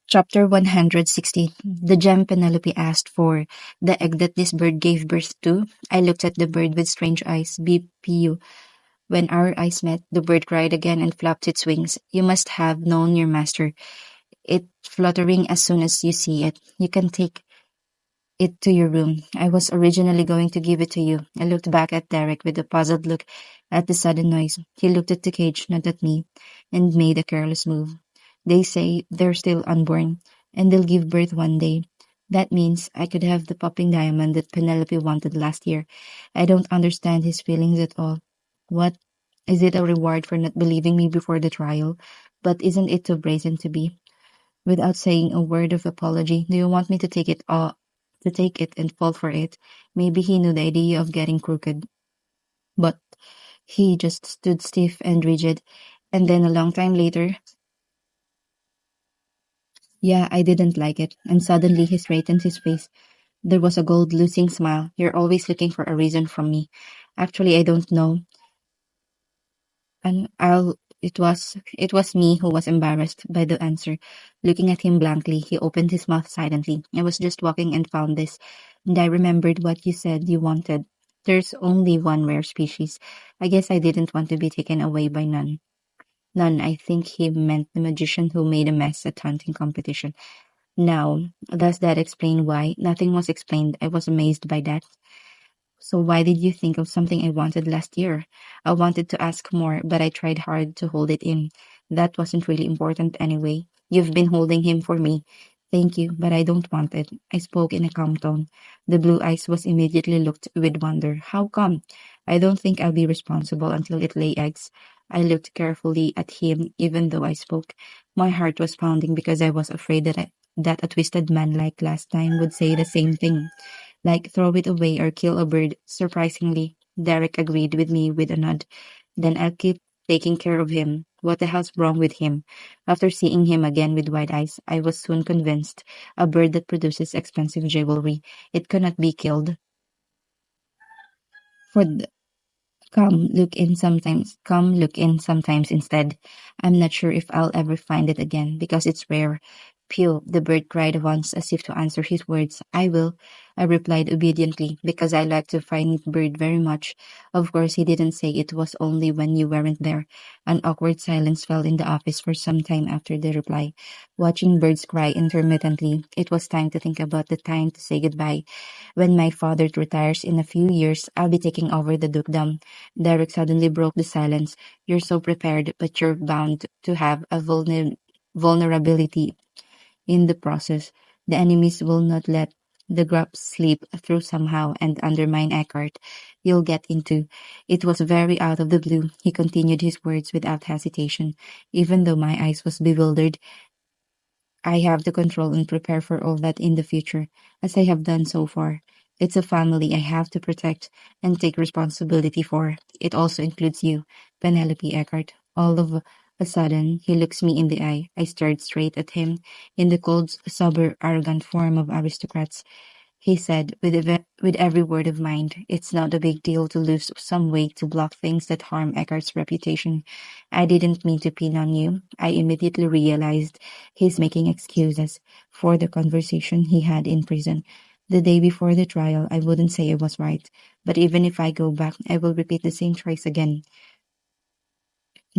Chapter 160. The gem Penelope asked for. The egg that this bird gave birth to. I looked at the bird with strange eyes. BPU. When our eyes met, the bird cried again and flapped its wings. You must have known your master. It fluttering as soon as you see it. You can take it to your room. I was originally going to give it to you. I looked back at Derek with a puzzled look at the sudden noise. He looked at the cage, not at me, and made a careless move. They say they're still unborn, and they'll give birth one day. That means I could have the popping diamond that Penelope wanted last year. I don't understand his feelings at all. What? Is it a reward for not believing me before the trial? But isn't it too brazen to be? Without saying a word of apology, do you want me to take it all, to take it and fall for it? Maybe he knew the idea of getting crooked, but he just stood stiff and rigid. And then a long time later, yeah, I didn't like it. And suddenly he straightened his face. There was a gold losing smile. You're always looking for a reason from me. Actually, I don't know. And it was me who was embarrassed by the answer. Looking at him blankly, he opened his mouth silently. I was just walking and found this, and I remembered what you said you wanted. There's only one rare species. I guess I didn't want to be taken away by none. None, I think he meant the magician who made a mess at hunting competition. Now, does that explain why? Nothing was explained. I was amazed by that. So why did you think of something I wanted last year? I wanted to ask more, but I tried hard to hold it in. That wasn't really important anyway. You've been holding him for me. Thank you, but I don't want it. I spoke in a calm tone. The blue eyes was immediately looked with wonder. How come? I don't think I'll be responsible until it lay eggs. I looked carefully at him, even though I spoke. My heart was pounding because I was afraid that a twisted man like last time would say the same thing. Like throw it away or kill a bird. Surprisingly, Derek agreed with me with a nod. Then I'll keep taking care of him. What the hell's wrong with him? After seeing him again with wide eyes, I was soon convinced. A bird that produces expensive jewelry, it cannot be killed. For Come look in sometimes instead. I'm not sure if I'll ever find it again because it's rare. Pew, the bird cried once as if to answer his words. I will, I replied obediently because I like to find bird very much. Of course, he didn't say it was only when you weren't there. An awkward silence fell in the office for some time after the reply. Watching birds cry intermittently, it was time to think about the time to say goodbye. When my father retires in a few years, I'll be taking over the dukedom. Derek suddenly broke the silence. You're so prepared, but you're bound to have a vulnerability in the process. The enemies will not let the grub slip through somehow and undermine Eckhart. You'll get into. It was very out of the blue. He continued his words without hesitation. Even though my eyes was bewildered, I have to control and prepare for all that in the future, as I have done so far. It's a family I have to protect and take responsibility for. It also includes you, Penelope Eckart. All of a sudden, he looks me in the eye. I stared straight at him in the cold, sober, arrogant form of aristocrats. He said, with every word of mind, it's not a big deal to lose some weight to block things that harm Eckhart's reputation. I didn't mean to pin on you. I immediately realized he's making excuses for the conversation he had in prison. The day before the trial, I wouldn't say I was right, but even if I go back, I will repeat the same choice again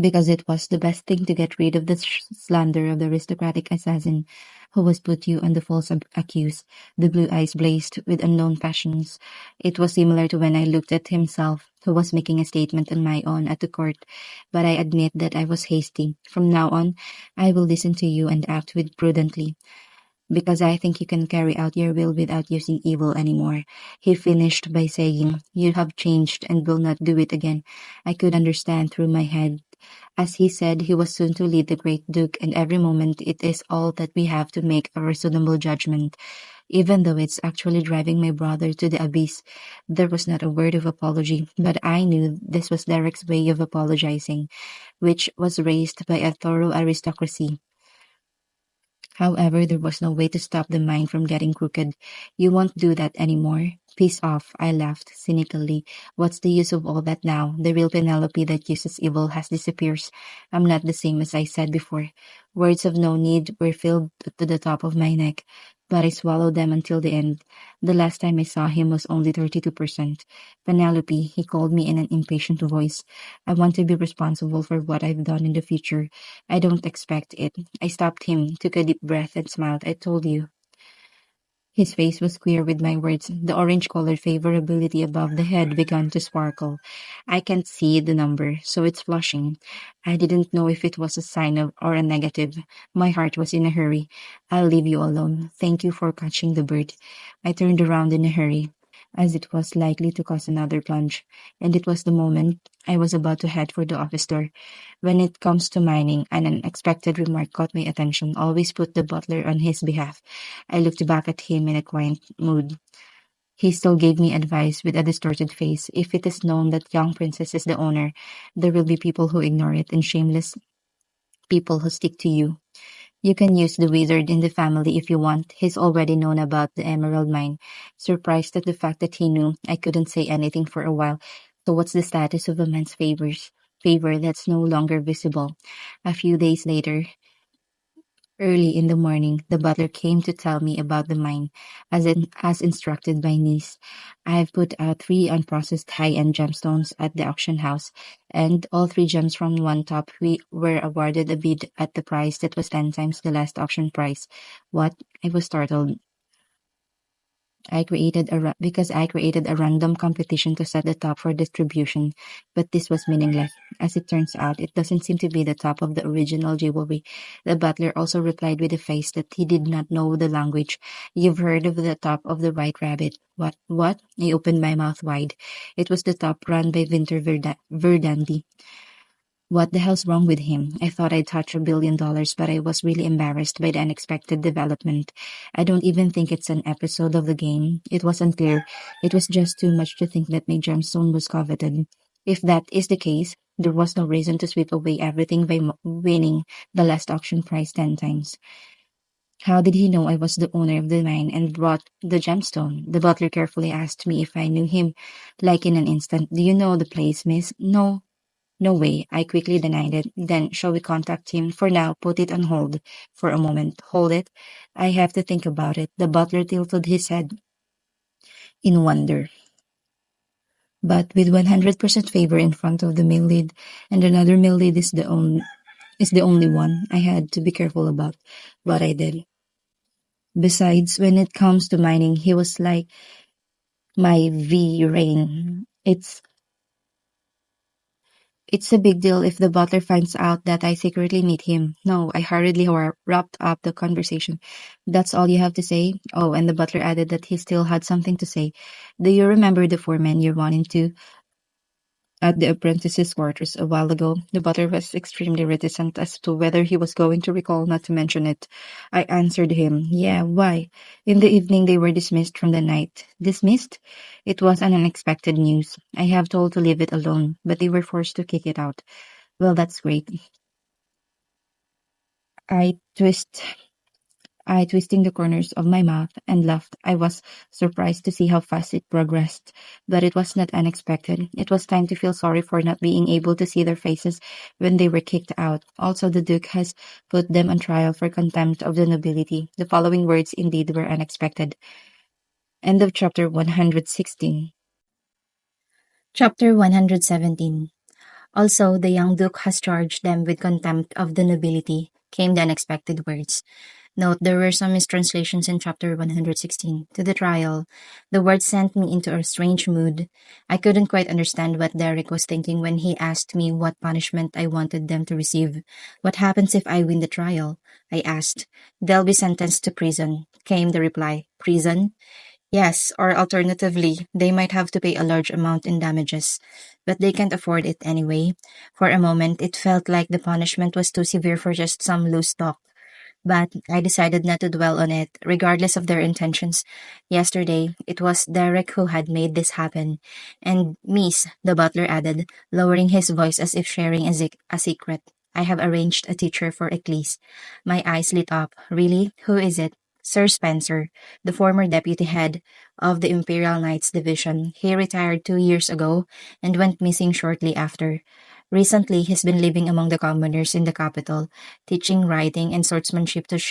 because it was the best thing to get rid of the slander of the aristocratic assassin who was put you on the false accuse. The blue eyes blazed with unknown passions. It was similar to when I looked at himself, who was making a statement on my own at the court, but I admit that I was hasty. From now on, I will listen to you and act with prudently because I think you can carry out your will without using evil anymore. He finished by saying, you have changed and will not do it again. I could understand through my head. As he said, he was soon to lead the great Duke, and every moment it is all that we have to make a reasonable judgment. Even though it's actually driving my brother to the abyss, there was not a word of apology, but I knew this was Derek's way of apologizing, which was raised by a thorough aristocracy. However, there was no way to stop the mind from getting crooked. You won't do that anymore. Peace off, I laughed cynically. What's the use of all that now? The real Penelope that uses evil has disappeared. I'm not the same as I said before. Words of no need were filled to the top of my neck, but I swallowed them until the end. The last time I saw him was only 32%. Penelope, he called me in an impatient voice. I want to be responsible for what I've done in the future. I don't expect it. I stopped him, took a deep breath, and smiled. I told you. His face was queer with my words. The orange-colored favorability above the head began to sparkle. I can't see the number, so it's flashing. I didn't know if it was a sign of or a negative. My heart was in a hurry. I'll leave you alone. Thank you for catching the bird. I turned around in a hurry, as it was likely to cause another plunge, and it was the moment I was about to head for the office door. When it comes to mining, an unexpected remark caught my attention. Always put the butler on his behalf. I looked back at him in a quiet mood. He still gave me advice with a distorted face. If it is known that young princess is the owner, there will be people who ignore it and shameless people who stick to you. You can use the wizard in the family if you want. He's already known about the emerald mine. Surprised at the fact that he knew, I couldn't say anything for a while. So what's the status of a man's favor that's no longer visible? A few days later, early in the morning, the butler came to tell me about the mine, as instructed by niece. I've put out 3 unprocessed high-end gemstones at the auction house, and all 3 gems from one top we were awarded a bid at the price that was 10 times the last auction price. What? I was startled. Because I created a random competition to set the top for distribution, but this was meaningless. As it turns out, it doesn't seem to be the top of the original jewelry. The butler also replied with a face that he did not know the language. You've heard of the top of the White Rabbit. What? What? I opened my mouth wide. It was the top run by Verdandi. What the hell's wrong with him? I thought I'd touch $1 billion, but I was really embarrassed by the unexpected development. I don't even think it's an episode of the game. It was unclear. It was just too much to think that my gemstone was coveted. If that is the case, there was no reason to sweep away everything by winning the last auction price 10 times. How did he know I was the owner of the mine and brought the gemstone? The butler carefully asked me if I knew him. Like in an instant, do you know the place, miss? No, no way, I quickly denied it. Then, shall we contact him? For now, put it on hold. For a moment. Hold it. I have to think about it. The butler tilted his head in wonder. But with 100% favor in front of the male lead, and another male lead is the only one I had to be careful about what I did. Besides, when it comes to mining, he was like my V rain. It's a big deal if the butler finds out that I secretly meet him. No, I hurriedly wrapped up the conversation. That's all you have to say? Oh, and the butler added that he still had something to say. Do you remember the 4 men you run into at the apprentices' quarters a while ago? The butler was extremely reticent as to whether he was going to recall not to mention it. I answered him, yeah, why? In the evening they were dismissed from the night. Dismissed? It was an unexpected news. I have told to leave it alone, but they were forced to kick it out. Well, that's great. I twist I twisting the corners of my mouth and laughed. I was surprised to see how fast it progressed, but it was not unexpected. It was time to feel sorry for not being able to see their faces when they were kicked out. Also, the Duke has put them on trial for contempt of the nobility. The following words indeed were unexpected. End of chapter 116. Chapter 117. Also, the young Duke has charged them with contempt of the nobility, came the unexpected words. Note there were some mistranslations in chapter 116. To the trial, the words sent me into a strange mood. I couldn't quite understand what Derek was thinking when he asked me what punishment I wanted them to receive. What happens if I win the trial? I asked. They'll be sentenced to prison, came the reply. Prison? Yes, or alternatively, they might have to pay a large amount in damages. But they can't afford it anyway. For a moment, it felt like the punishment was too severe for just some loose talk. But I decided not to dwell on it, regardless of their intentions. Yesterday, it was Derek who had made this happen. And Miss, the butler added, lowering his voice as if sharing a secret. I have arranged a teacher for Eccles. My eyes lit up. Really? Who is it? Sir Spencer, the former deputy head of the Imperial Knights Division. He retired 2 years ago and went missing shortly after. Recently, he's been living among the commoners in the capital, teaching writing and swordsmanship to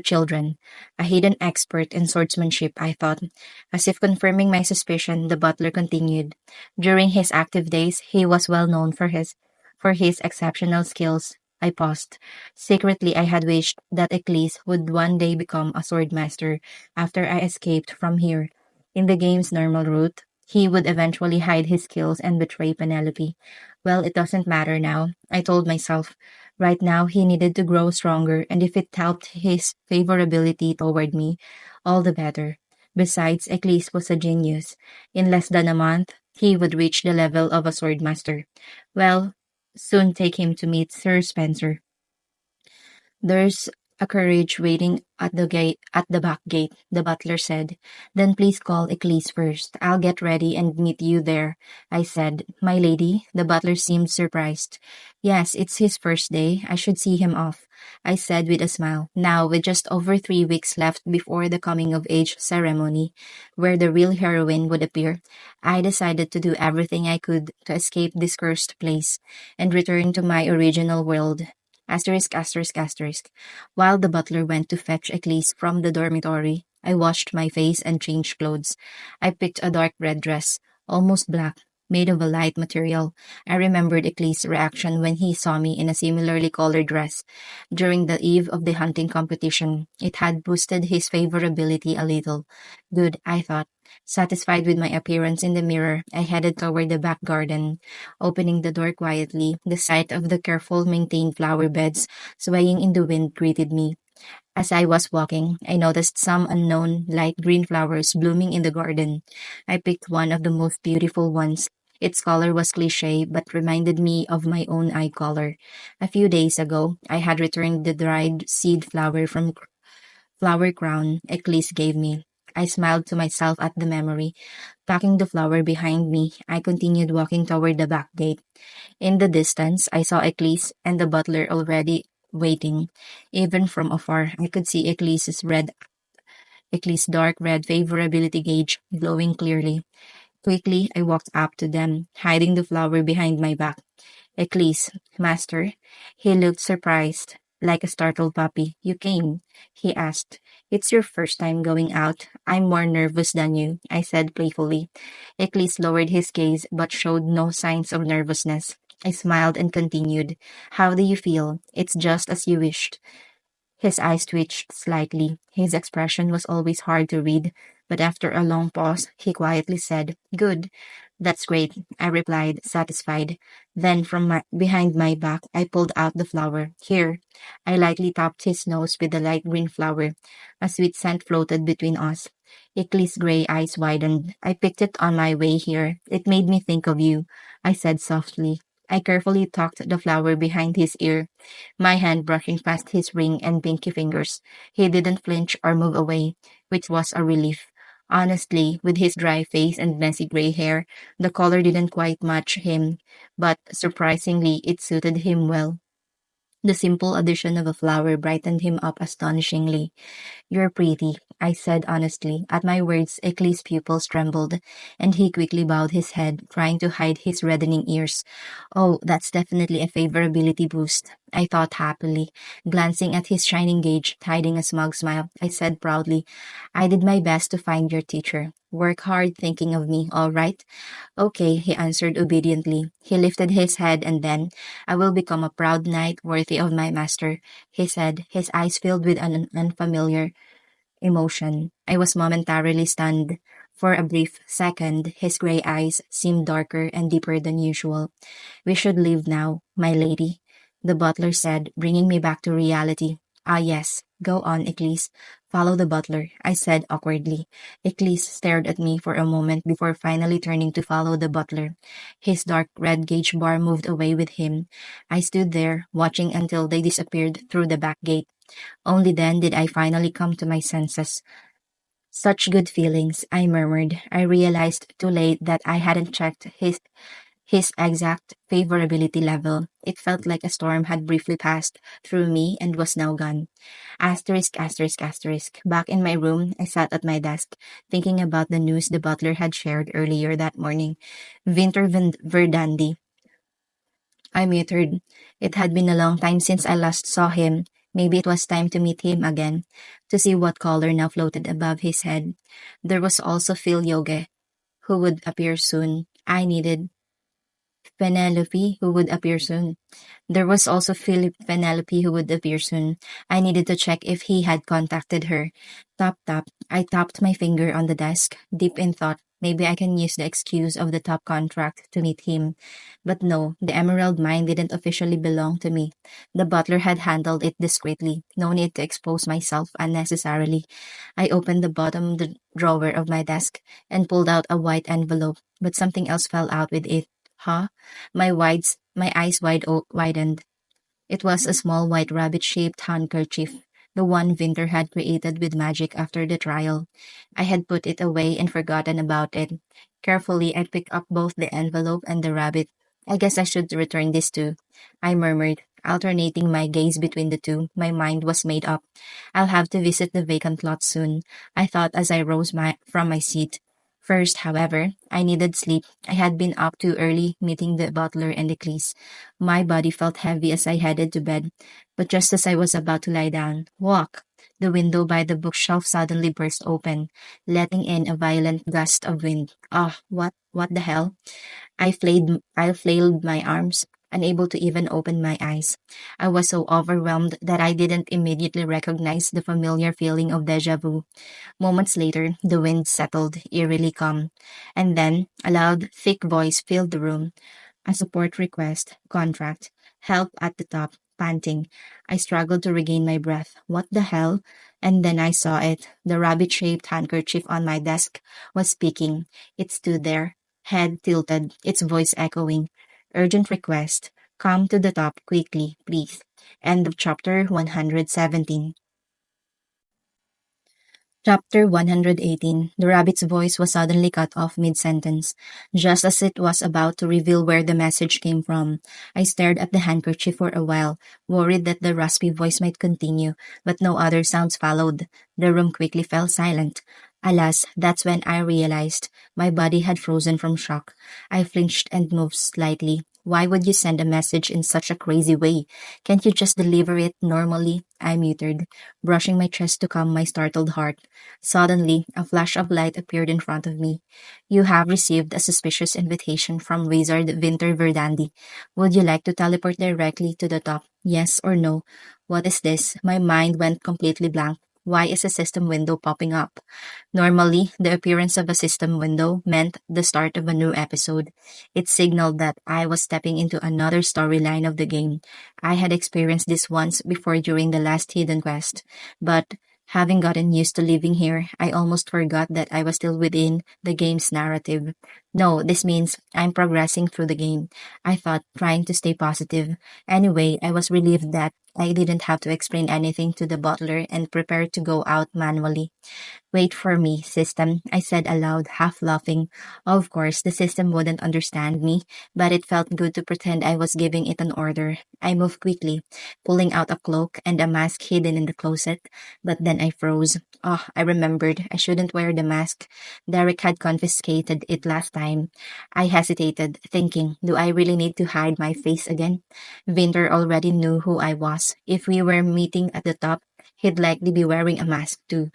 children. A hidden expert in swordsmanship, I thought. As if confirming my suspicion, the butler continued. During his active days, he was well known for his exceptional skills. I paused. Secretly, I had wished that Eccles would one day become a swordmaster after I escaped from here. In the game's normal route, he would eventually hide his skills and betray Penelope. Well, it doesn't matter now, I told myself. Right now, he needed to grow stronger, and if it helped his favorability toward me, all the better. Besides, Eccles was a genius. In less than a month, he would reach the level of a swordmaster. Well, soon take him to meet Sir Spencer. There's a carriage waiting at the back gate, the butler said. Then please call Eccles first. I'll get ready and meet you there, I said. My lady, the butler seemed surprised. Yes, it's his first day. I should see him off, I said with a smile. Now, with just over 3 weeks left before the coming of age ceremony, where the real heroine would appear, I decided to do everything I could to escape this cursed place and return to my original world. Asterisk, asterisk, asterisk. While the butler went to fetch Eccles from the dormitory, I washed my face and changed clothes. I picked a dark red dress, almost black, made of a light material. I remembered Eccles' reaction when he saw me in a similarly colored dress. During the eve of the hunting competition, it had boosted his favorability a little. Good, I thought. Satisfied with my appearance in the mirror, I headed toward the back garden. Opening the door quietly, the sight of the careful maintained flower beds swaying in the wind greeted me. As I was walking, I noticed some unknown light green flowers blooming in the garden. I picked one of the most beautiful ones. Its color was cliché but reminded me of my own eye color. A few days ago, I had returned the dried seed flower from flower crown Eccles gave me. I smiled to myself at the memory. Packing the flower behind me, I continued walking toward the back gate. In the distance, I saw Eccles and the butler already waiting. Even from afar, I could see Eccles' dark red favorability gauge glowing clearly. Quickly, I walked up to them, hiding the flower behind my back. Eccles, master. He looked surprised, like a startled puppy. You came, he asked. It's your first time going out. I'm more nervous than you, I said playfully. Eccles lowered his gaze but showed no signs of nervousness. I smiled and continued. How do you feel? It's just as you wished. His eyes twitched slightly. His expression was always hard to read, but after a long pause, he quietly said, Good. That's great, I replied, satisfied. Then from behind my back, I pulled out the flower. Here. I lightly tapped his nose with the light green flower. A sweet scent floated between us. Ickley's gray eyes widened. I picked it on my way here. It made me think of you, I said softly. I carefully tucked the flower behind his ear, my hand brushing past his ring and pinky fingers. He didn't flinch or move away, which was a relief. Honestly, with his dry face and messy gray hair, the color didn't quite match him, but surprisingly, it suited him well. The simple addition of a flower brightened him up astonishingly. You're pretty, I said honestly. At my words, Eckley's pupils trembled, and he quickly bowed his head, trying to hide his reddening ears. Oh, that's definitely a favorability boost, I thought happily. Glancing at his shining gauge, hiding a smug smile, I said proudly, I did my best to find your teacher. Work hard thinking of me, all right? Okay, he answered obediently. He lifted his head and then, I will become a proud knight worthy of my master, he said, his eyes filled with an unfamiliar emotion. I was momentarily stunned. For a brief second, his gray eyes seemed darker and deeper than usual. We should leave now, my lady, the butler said, bringing me back to reality. Ah, yes. Go on, Eccles. Follow the butler, I said awkwardly. Eccles stared at me for a moment before finally turning to follow the butler. His dark red gauge bar moved away with him. I stood there, watching until they disappeared through the back gate. Only then did I finally come to my senses. Such good feelings, I murmured. I realized too late that I hadn't checked his exact favorability level. It felt like a storm had briefly passed through me and was now gone. Asterisk, asterisk, asterisk. Back in my room, I sat at my desk, thinking about the news the butler had shared earlier that morning. Verdandi. I muttered. It had been a long time since I last saw him. Maybe it was time to meet him again, to see what color now floated above his head. There was also Phil Yoge, who would appear soon. I needed Penelope, who would appear soon. There was also Philip Penelope who would appear soon. I needed to check if he had contacted her. Tap tap. I tapped my finger on the desk, deep in thought. Maybe I can use the excuse of the top contract to meet him. But no, the emerald mine didn't officially belong to me. The butler had handled it discreetly. No need to expose myself unnecessarily. I opened the bottom drawer of my desk and pulled out a white envelope, but something else fell out with it. Huh? My eyes widened. It was a small white rabbit-shaped handkerchief, the one Winter had created with magic after the trial. I had put it away and forgotten about it. Carefully, I picked up both the envelope and the rabbit. I guess I should return this too, I murmured, alternating my gaze between the two. My mind was made up. I'll have to visit the vacant lot soon, I thought as I rose from my seat. First, however, I needed sleep. I had been up too early meeting the butler and the Cleese. My body felt heavy as I headed to bed, but just as I was about to lie down, walk, the window by the bookshelf suddenly burst open, letting in a violent gust of wind. Ah, what the hell? I flailed my arms, unable to even open my eyes. I was so overwhelmed that I didn't immediately recognize the familiar feeling of deja vu. Moments later, the wind settled, eerily calm, and then a loud, thick voice filled the room. A support request, contract, help at the top, panting. I struggled to regain my breath. What the hell? And then I saw it. The rabbit shaped handkerchief on my desk was speaking. It stood there, head tilted, its voice echoing. Urgent request. Come to the top quickly, please. End of chapter 117. Chapter 118. The rabbit's voice was suddenly cut off mid-sentence, just as it was about to reveal where the message came from. I stared at the handkerchief for a while, worried that the raspy voice might continue, but no other sounds followed. The room quickly fell silent. Alas, that's when I realized my body had frozen from shock. I flinched and moved slightly. Why would you send a message in such a crazy way? Can't you just deliver it normally? I muttered, brushing my chest to calm my startled heart. Suddenly, a flash of light appeared in front of me. You have received a suspicious invitation from Wizard Winter Verdandi. Would you like to teleport directly to the top? Yes or no? What is this? My mind went completely blank. Why is a system window popping up? Normally, the appearance of a system window meant the start of a new episode. It signaled that I was stepping into another storyline of the game. I had experienced this once before during the last hidden quest, but having gotten used to living here, I almost forgot that I was still within the game's narrative. No, this means I'm progressing through the game, I thought, trying to stay positive. Anyway, I was relieved that I didn't have to explain anything to the butler and prepared to go out manually. Wait for me, system, I said aloud, half laughing. Of course, the system wouldn't understand me, but it felt good to pretend I was giving it an order. I moved quickly, pulling out a cloak and a mask hidden in the closet, but then I froze. Oh, I remembered. I shouldn't wear the mask. Derek had confiscated it last time. I hesitated, thinking, do I really need to hide my face again? Winter already knew who I was. If we were meeting at the top, he'd likely be wearing a mask too.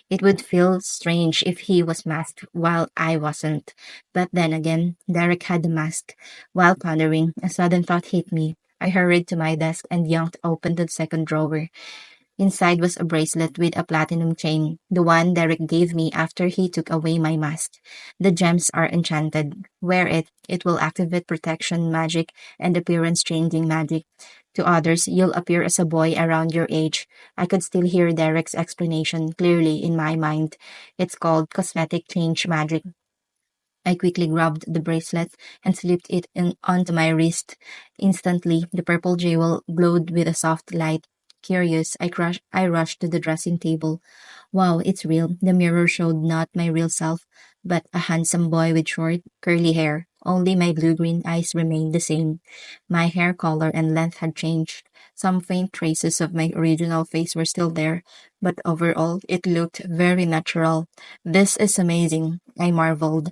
It would feel strange if he was masked while I wasn't. But then again, Derek had the mask. While pondering, a sudden thought hit me. I hurried to my desk and yanked open the second drawer. Inside was a bracelet with a platinum chain, the one Derek gave me after he took away my mask. The gems are enchanted. Wear it. It will activate protection magic and appearance changing magic. To others, you'll appear as a boy around your age. I could still hear Derek's explanation clearly in my mind. It's called cosmetic change magic. I quickly grabbed the bracelet and slipped it onto my wrist. Instantly, the purple jewel glowed with a soft light. Curious, I rushed to the dressing table. Wow, it's real. The mirror showed not my real self, but a handsome boy with short, curly hair. Only my blue-green eyes remained the same. My hair color and length had changed. Some faint traces of my original face were still there, but overall, it looked very natural. This is amazing, I marveled.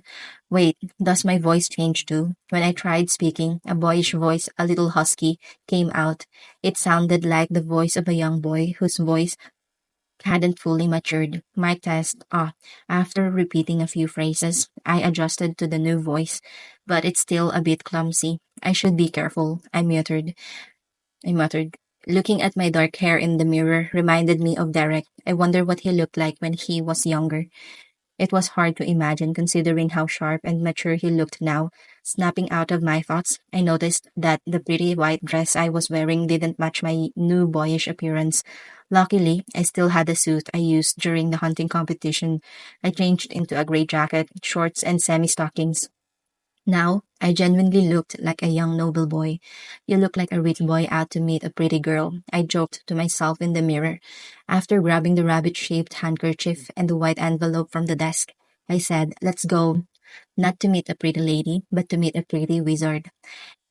Wait, does my voice change too? When I tried speaking, a boyish voice, a little husky, came out. It sounded like the voice of a young boy whose voice hadn't fully matured. My test, after repeating a few phrases, I adjusted to the new voice, but it's still a bit clumsy. I should be careful, I muttered. Looking at my dark hair in the mirror reminded me of Derek. I wonder what he looked like when he was younger. It was hard to imagine considering how sharp and mature he looked now. Snapping out of my thoughts, I noticed that the pretty white dress I was wearing didn't match my new boyish appearance. Luckily, I still had the suit I used during the hunting competition. I changed into a gray jacket, shorts, and semi-stockings. Now, I genuinely looked like a young noble boy. You look like a rich boy out to meet a pretty girl, I joked to myself in the mirror. After grabbing the rabbit-shaped handkerchief and the white envelope from the desk, I said, let's go. Not to meet a pretty lady, but to meet a pretty wizard.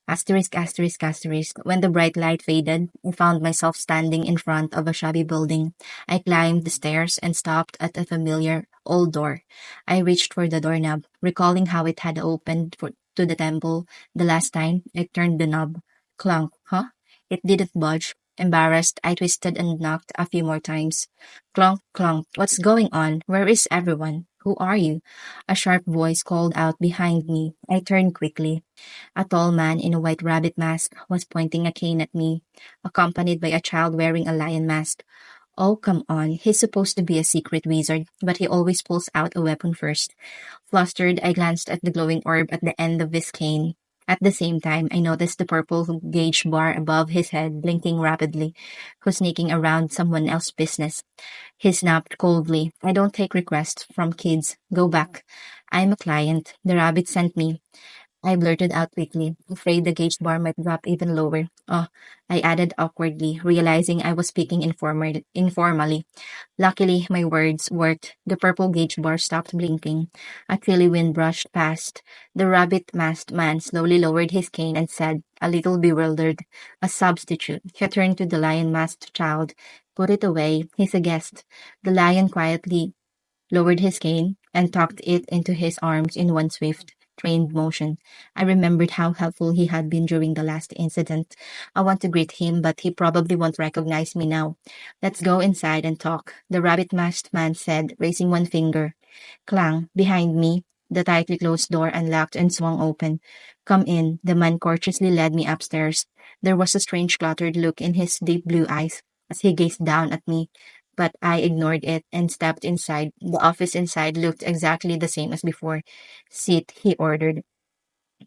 Asterisk, asterisk, asterisk. When the bright light faded, I found myself standing in front of a shabby building. I climbed the stairs and stopped at a familiar old door. I reached for the doorknob, recalling how it had opened to the temple the last time I turned the knob. Clunk, huh? It didn't budge. Embarrassed, I twisted and knocked a few more times. Clunk, clunk. What's going on? Where is everyone? Who are you? A sharp voice called out behind me. I turned quickly. A tall man in a white rabbit mask was pointing a cane at me, accompanied by a child wearing a lion mask. Oh, come on, he's supposed to be a secret wizard, but he always pulls out a weapon first. Flustered, I glanced at the glowing orb at the end of his cane. At the same time, I noticed the purple gauge bar above his head blinking rapidly. Who's sneaking around someone else's business? He snapped coldly. I don't take requests from kids. Go back. I'm a client. The rabbit sent me. I blurted out quickly, afraid the gauge bar might drop even lower. Oh, I added awkwardly, realizing I was speaking informally. Luckily, my words worked. The purple gauge bar stopped blinking. A chilly wind brushed past. The rabbit-masked man slowly lowered his cane and said, a little bewildered, a substitute. He turned to the lion-masked child. Put it away. He's a guest. The lion quietly lowered his cane, and tucked it into his arms in one swift, trained motion. I remembered how helpful he had been during the last incident. I want to greet him, but he probably won't recognize me now. Let's go inside and talk, the rabbit-masked man said, raising one finger. Clang, behind me. The tightly closed door unlocked and swung open. Come in, the man courteously led me upstairs. There was a strange cluttered look in his deep blue eyes as he gazed down at me, but I ignored it and stepped inside. The office inside looked exactly the same as before. Sit, he ordered.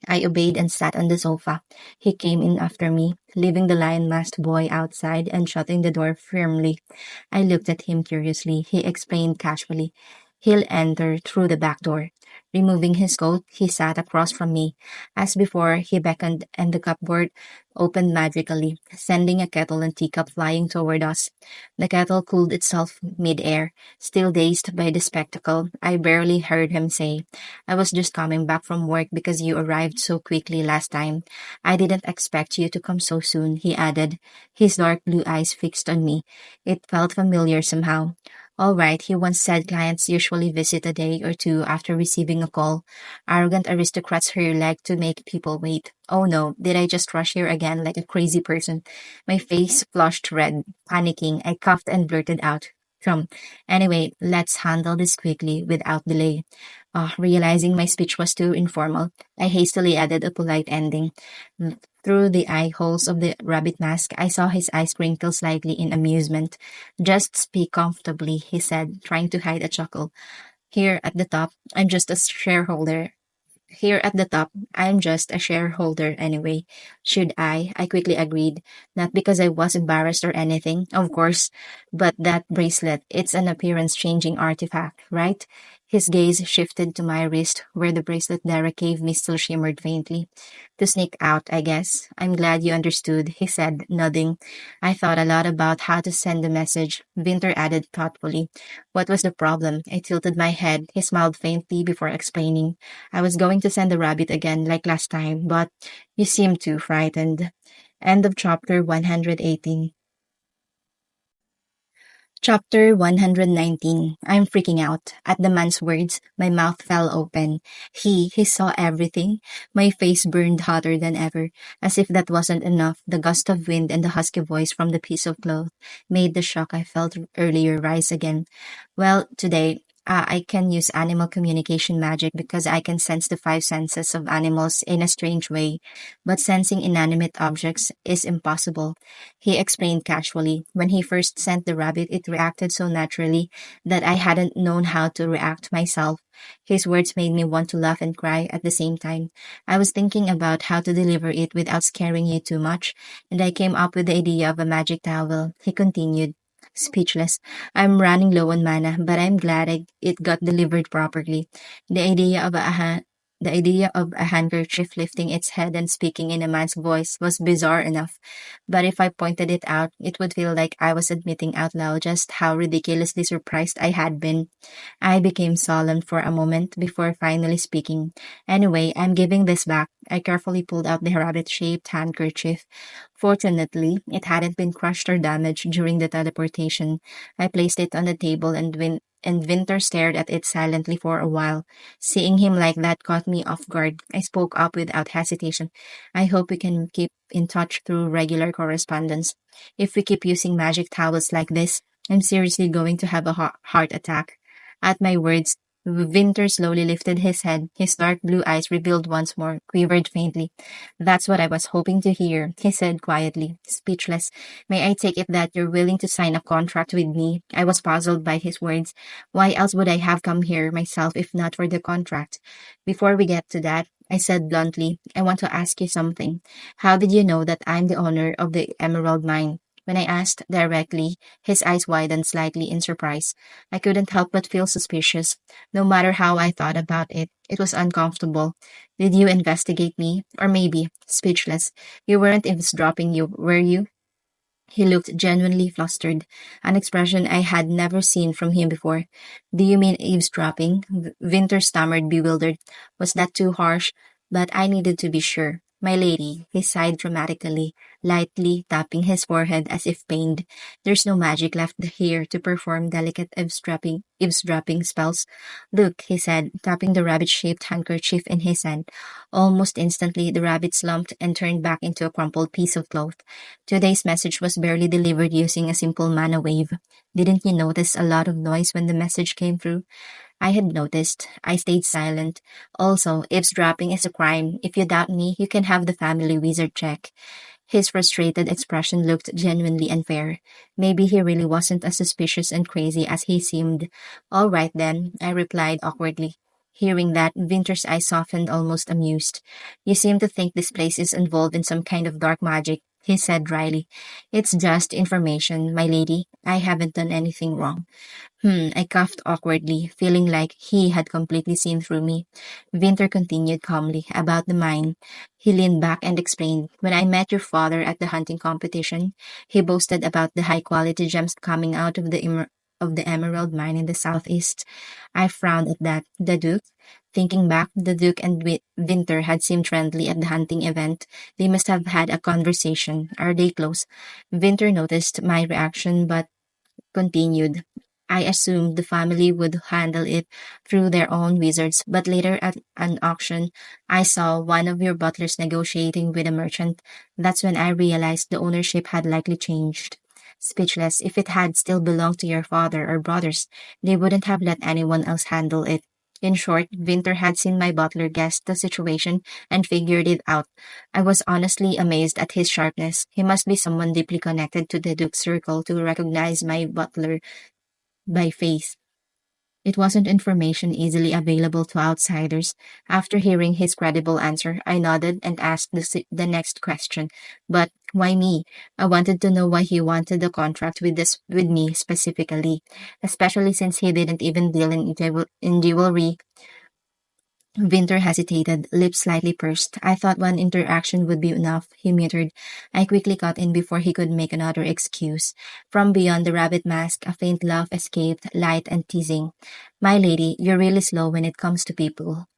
I obeyed and sat on the sofa. He came in after me, leaving the lion-masked boy outside and shutting the door firmly. I looked at him curiously. He explained casually. He'll enter through the back door. Removing his coat, he sat across from me. As before, he beckoned and the cupboard opened magically, sending a kettle and teacup flying toward us. The kettle cooled itself mid-air. Still dazed by the spectacle, I barely heard him say, I was just coming back from work because you arrived so quickly last time. I didn't expect you to come so soon, he added, his dark blue eyes fixed on me. It felt familiar somehow. All right, he once said clients usually visit a day or two after receiving a call. Arrogant aristocrats here like to make people wait. Oh no, did I just rush here again like a crazy person? My face flushed red. Panicking, I coughed and blurted out. Trump. Anyway, let's handle this quickly without delay. Realizing my speech was too informal, I hastily added a polite ending. Through the eye holes of the rabbit mask, I saw his eyes crinkle slightly in amusement. Just speak comfortably, he said, trying to hide a chuckle. Here at the top, I'm just a shareholder. Here at the top, I'm just a shareholder anyway. Should I? I quickly agreed. Not because I was embarrassed or anything, of course, but that bracelet, it's an appearance changing artifact, right? His gaze shifted to my wrist, where the bracelet Derek gave me still shimmered faintly. To sneak out, I guess. I'm glad you understood, he said, nodding. I thought a lot about how to send the message, Winter added thoughtfully. What was the problem? I tilted my head. He smiled faintly before explaining. I was going to send the rabbit again, like last time, but you seemed too frightened. End of chapter 118. Chapter 119. I'm freaking out. At the man's words, my mouth fell open. He saw everything. My face burned hotter than ever. As if that wasn't enough, the gust of wind and the husky voice from the piece of cloth made the shock I felt earlier rise again. Well, today, I can use animal communication magic because I can sense the five senses of animals in a strange way, but sensing inanimate objects is impossible. He explained casually. When he first sent the rabbit, it reacted so naturally that I hadn't known how to react myself. His words made me want to laugh and cry at the same time. I was thinking about how to deliver it without scaring you too much, and I came up with the idea of a magic towel. He continued. Speechless. I'm running low on mana, but I'm glad it got delivered properly. The idea of the idea of a handkerchief lifting its head and speaking in a man's voice was bizarre enough, but if I pointed it out, it would feel like I was admitting out loud just how ridiculously surprised I had been. I became solemn for a moment before finally speaking. Anyway, I'm giving this back. I carefully pulled out the rabbit shaped handkerchief. Fortunately, it hadn't been crushed or damaged during the teleportation. I placed it on the table and Winter stared at it silently for a while. Seeing him like that caught me off guard. I spoke up without hesitation. I hope we can keep in touch through regular correspondence. If we keep using magic towels like this, I'm seriously going to have a heart attack. At my words, Winter slowly lifted his head. His dark blue eyes, revealed once more, quivered faintly. That's what I was hoping to hear, he said quietly, speechless. May I take it that you're willing to sign a contract with me? I was puzzled by his words. Why else would I have come here myself if not for the contract? Before we get to that, I said bluntly, I want to ask you something. How did you know that I'm the owner of the emerald mine? When I asked directly, his eyes widened slightly in surprise. I couldn't help but feel suspicious. No matter how I thought about it, it was uncomfortable. Did you investigate me? Or maybe, speechless, you weren't eavesdropping, were you? He looked genuinely flustered, an expression I had never seen from him before. Do you mean eavesdropping? Winter stammered, bewildered. Was that too harsh? But I needed to be sure. My lady, he sighed dramatically, lightly tapping his forehead as if pained. There's no magic left here to perform delicate eavesdropping spells. Look, he said, tapping the rabbit-shaped handkerchief in his hand. Almost instantly, the rabbit slumped and turned back into a crumpled piece of cloth. Today's message was barely delivered using a simple mana wave. Didn't you notice a lot of noise when the message came through? I had noticed. I stayed silent. Also, eavesdropping is a crime. If you doubt me, you can have the family wizard check. His frustrated expression looked genuinely unfair. Maybe he really wasn't as suspicious and crazy as he seemed. All right then, I replied awkwardly. Hearing that, Winter's eyes softened, almost amused. You seem to think this place is involved in some kind of dark magic, he said dryly. It's just information, my lady. I haven't done anything wrong. I coughed awkwardly, feeling like he had completely seen through me. Winter continued calmly about the mine. He leaned back and explained, when I met your father at the hunting competition, he boasted about the high-quality gems coming out of the emerald mine in the southeast. I frowned at that. The Duke? Thinking back, the Duke and Winter had seemed friendly at the hunting event. They must have had a conversation. Are they close? Winter noticed my reaction, but continued. I assumed the family would handle it through their own wizards, but later at an auction, I saw one of your butlers negotiating with a merchant. That's when I realized the ownership had likely changed. Speechless, if it had still belonged to your father or brothers, they wouldn't have let anyone else handle it. In short, Winter had seen my butler guess the situation and figured it out. I was honestly amazed at his sharpness. He must be someone deeply connected to the Duke's circle to recognize my butler by face. It wasn't information easily available to outsiders. After hearing his credible answer, I nodded and asked the next question. But Why me? I wanted to know why he wanted the contract with me specifically, especially since he didn't even deal in jewelry. Winter hesitated, lips slightly pursed. I thought one interaction would be enough, he muttered. I quickly cut in before he could make another excuse. From beyond the rabbit mask, a faint laugh escaped, light and teasing. My lady, you're really slow when it comes to people,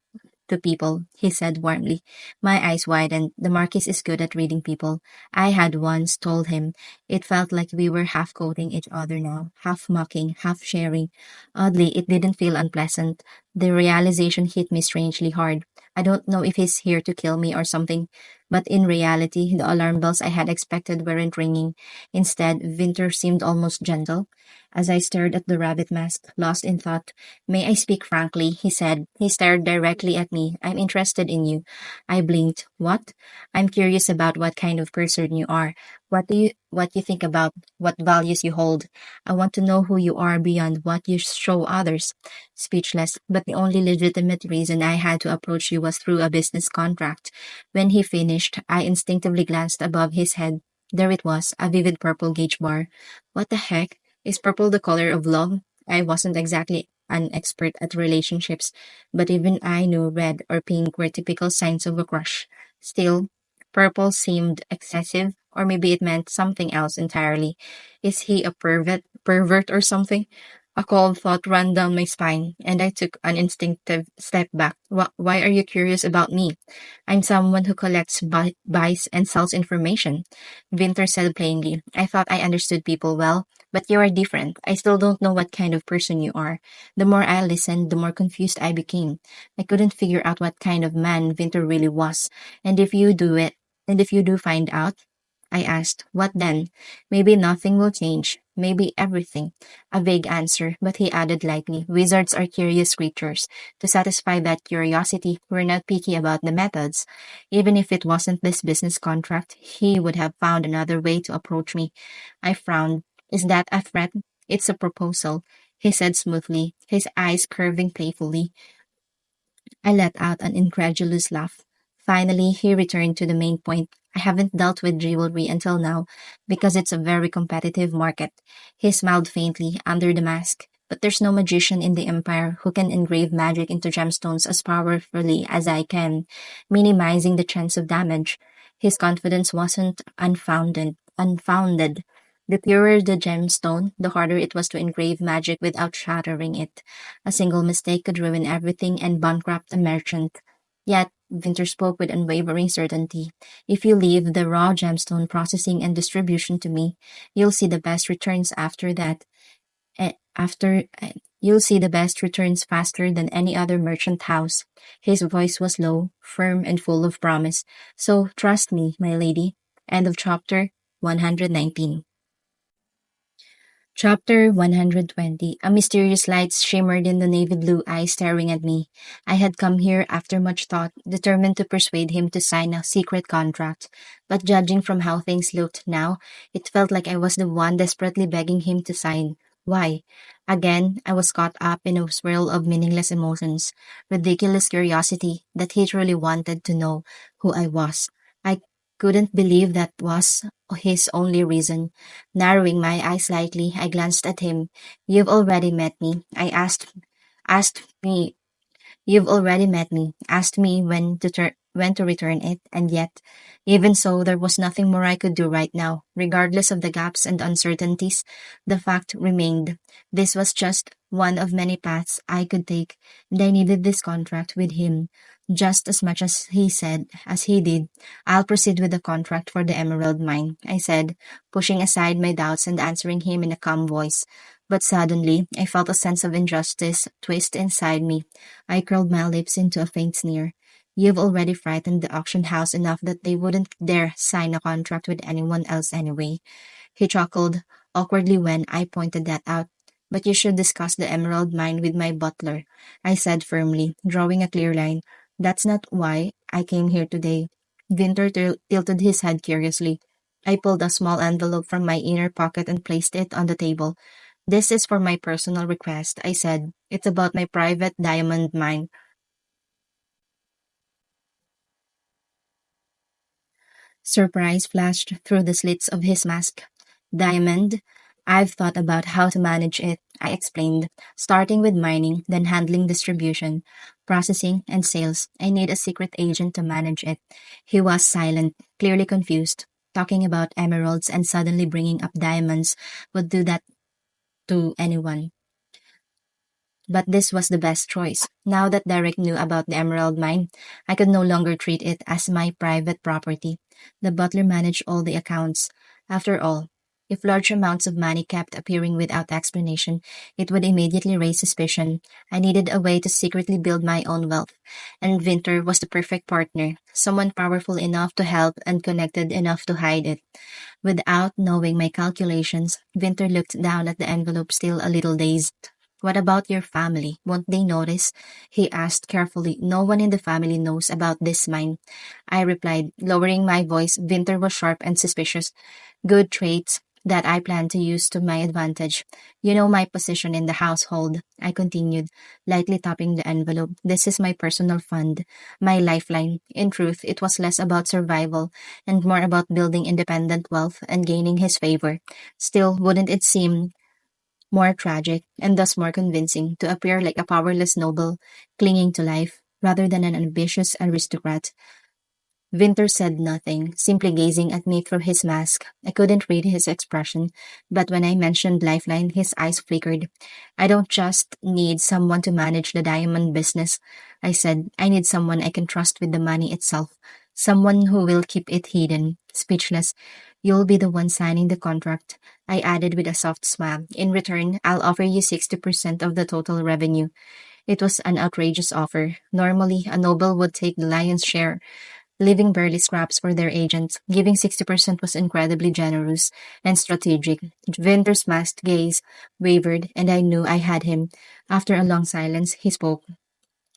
he said warmly. My eyes widened. The Marquis is good at reading people. I had once told him. It felt like we were half quoting each other now, half mocking, half sharing. Oddly, it didn't feel unpleasant. The realization hit me strangely hard. I don't know if he's here to kill me or something, but in reality, the alarm bells I had expected weren't ringing. Instead, Winter seemed almost gentle. As I stared at the rabbit mask, lost in thought, may I speak frankly? He said. He stared directly at me. I'm interested in you. I blinked. What? I'm curious about what kind of person you are. What you think about, what values you hold. I want to know who you are beyond what you show others. Speechless, but the only legitimate reason I had to approach you was through a business contract. When he finished, I instinctively glanced above his head. There it was, a vivid purple gauge bar. What the heck? Is purple the color of love? I wasn't exactly an expert at relationships, but even I knew red or pink were typical signs of a crush. Still, purple seemed excessive, or maybe it meant something else entirely. Is he a pervert or something? A cold thought ran down my spine, and I took an instinctive step back. Why are you curious about me? I'm someone who collects, buys, and sells information. Winter said plainly. I thought I understood people well, but you are different. I still don't know what kind of person you are. The more I listened, the more confused I became. I couldn't figure out what kind of man Winter really was. And if you do it, and if you do find out, I asked, what then? Maybe nothing will change. Maybe everything. A vague answer, but he added lightly, wizards are curious creatures. To satisfy that curiosity, we're not picky about the methods. Even if it wasn't this business contract, he would have found another way to approach me. I frowned. Is that a threat? It's a proposal, he said smoothly, his eyes curving playfully. I let out an incredulous laugh. Finally, he returned to the main point. I haven't dealt with jewelry until now because it's a very competitive market. He smiled faintly under the mask. But there's no magician in the Empire who can engrave magic into gemstones as powerfully as I can, minimizing the chance of damage. His confidence wasn't unfounded. The purer the gemstone, the harder it was to engrave magic without shattering it. A single mistake could ruin everything and bankrupt a merchant. Yet, Winter spoke with unwavering certainty. If you leave the raw gemstone processing and distribution to me, you'll see the best returns after that. After you'll see the best returns faster than any other merchant house. His voice was low, firm, and full of promise. So trust me, my lady. End of chapter 119. Chapter 120. A mysterious light shimmered in the navy blue eyes staring at me. I had come here after much thought, determined to persuade him to sign a secret contract. But judging from how things looked now, it felt like I was the one desperately begging him to sign. Why? Again, I was caught up in a swirl of meaningless emotions, ridiculous curiosity that he truly wanted to know who I was. I couldn't believe that was his only reason. Narrowing my eyes slightly, I glanced at him. You've already met me. Asked me You've already met me, asked me when to return it, and yet, even so, there was nothing more I could do right now. Regardless of the gaps and uncertainties, the fact remained. This was just one of many paths I could take, and I needed this contract with him. Just as much as he did, I'll proceed with the contract for the Emerald Mine, I said, pushing aside my doubts and answering him in a calm voice. But suddenly, I felt a sense of injustice twist inside me. I curled my lips into a faint sneer. You've already frightened the auction house enough that they wouldn't dare sign a contract with anyone else anyway. He chuckled awkwardly when I pointed that out. But you should discuss the emerald mine with my butler, I said firmly, drawing a clear line. That's not why I came here today. Winter tilted his head curiously. I pulled a small envelope from my inner pocket and placed it on the table. This is for my personal request, I said. It's about my private diamond mine. Surprise flashed through the slits of his mask. Diamond, I've thought about how to manage it, I explained, starting with mining, then handling distribution, processing, and sales. I need a secret agent to manage it. He was silent, clearly confused. Talking about emeralds and suddenly bringing up diamonds would do that to anyone. But this was the best choice. Now that Derek knew about the emerald mine, I could no longer treat it as my private property. The butler managed all the accounts. After all, if large amounts of money kept appearing without explanation, it would immediately raise suspicion. I needed a way to secretly build my own wealth, and Winter was the perfect partner, someone powerful enough to help and connected enough to hide it. Without knowing my calculations, Winter looked down at the envelope, still a little dazed. What about your family? Won't they notice? He asked carefully. No one in the family knows about this mine. I replied, lowering my voice. Winter was sharp and suspicious. Good traits that I plan to use to my advantage. You know my position in the household, I continued, lightly tapping the envelope. This is my personal fund, my lifeline. In truth, it was less about survival and more about building independent wealth and gaining his favor. Still, wouldn't it seem more tragic and thus more convincing to appear like a powerless noble clinging to life rather than an ambitious aristocrat? Winter said nothing, simply gazing at me through his mask. I couldn't read his expression, but when I mentioned Lifeline, his eyes flickered. I don't just need someone to manage the diamond business, I said. I need someone I can trust with the money itself. Someone who will keep it hidden. Speechless. You'll be the one signing the contract, I added with a soft smile. In return, I'll offer you 60% of the total revenue. It was an outrageous offer. Normally, a noble would take the lion's share, leaving barely scraps for their agents. Giving 60% was incredibly generous and strategic. Winter's masked gaze wavered, and I knew I had him. After a long silence, he spoke.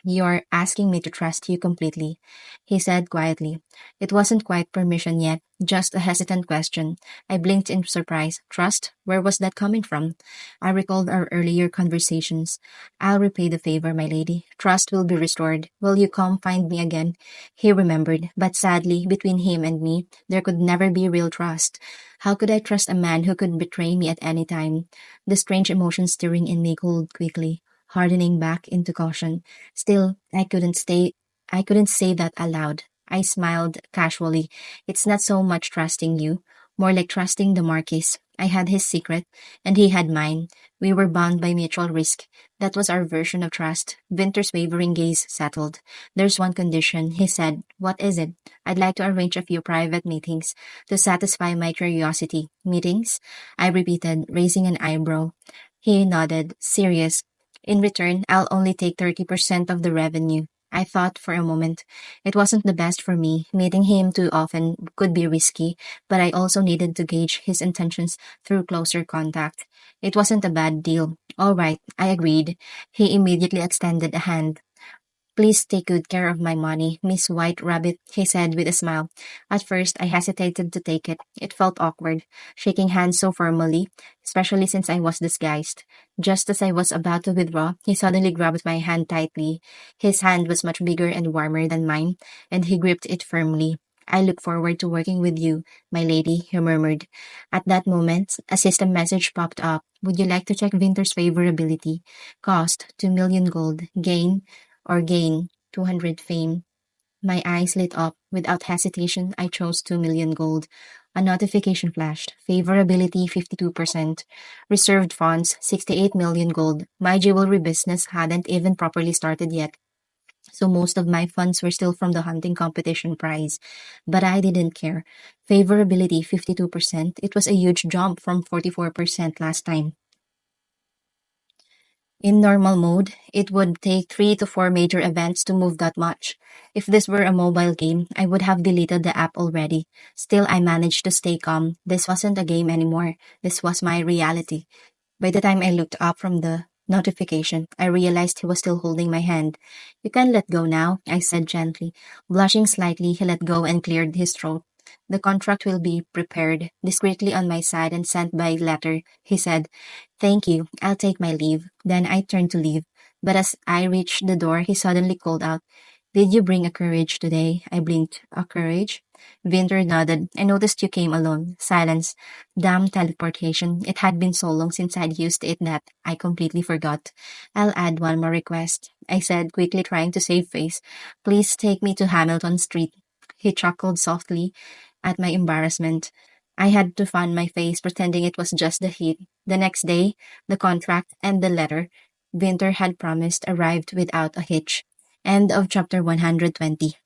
You're asking me to trust you completely, he said quietly. It wasn't quite permission yet, just a hesitant question. I blinked in surprise. Trust? Where was that coming from? I recalled our earlier conversations. I'll repay the favor, my lady. Trust will be restored. Will you come find me again? He remembered, but sadly, between him and me, there could never be real trust. How could I trust a man who could betray me at any time? The strange emotion stirring in me cooled quickly, hardening back into caution. Still, I couldn't say that aloud. I smiled casually. It's not so much trusting you, more like trusting the Marquis. I had his secret, and he had mine. We were bound by mutual risk. That was our version of trust. Winter's wavering gaze settled. There's one condition, he said. What is it? I'd like to arrange a few private meetings to satisfy my curiosity. Meetings? I repeated, raising an eyebrow. He nodded, serious. In return, I'll only take 30% of the revenue. I thought for a moment. It wasn't the best for me. Meeting him too often could be risky, but I also needed to gauge his intentions through closer contact. It wasn't a bad deal. All right, I agreed. He immediately extended a hand. Please take good care of my money, Miss White Rabbit, he said with a smile. At first, I hesitated to take it. It felt awkward, shaking hands so formally, especially since I was disguised. Just as I was about to withdraw, he suddenly grabbed my hand tightly. His hand was much bigger and warmer than mine, and he gripped it firmly. I look forward to working with you, my lady, he murmured. At that moment, a system message popped up. Would you like to check Winter's favorability? Cost, 2 million gold. Gain 200 fame. My eyes lit up. Without hesitation, I chose 2 million gold. A notification flashed. Favorability 52%. Reserved funds 68 million gold. My jewelry business hadn't even properly started yet, so most of my funds were still from the hunting competition prize. But I didn't care. Favorability 52%. It was a huge jump from 44% last time. In normal mode, it would take 3 to 4 major events to move that much. If this were a mobile game, I would have deleted the app already. Still, I managed to stay calm. This wasn't a game anymore. This was my reality. By the time I looked up from the notification, I realized he was still holding my hand. You can let go now, I said gently. Blushing slightly, he let go and cleared his throat. The contract will be prepared discreetly on my side and sent by letter, he said. Thank you. I'll take my leave. Then I turned to leave. But as I reached the door, he suddenly called out, Did you bring a courage today? I blinked. A courage? Winter nodded. I noticed you came alone. Silence. Damn teleportation. It had been so long since I'd used it that I completely forgot. I'll add one more request, I said, quickly trying to save face. Please take me to Hamilton Street. He chuckled softly at my embarrassment. I had to fan my face, pretending it was just the heat. The next day, the contract and the letter Winter had promised arrived without a hitch. End of chapter 120.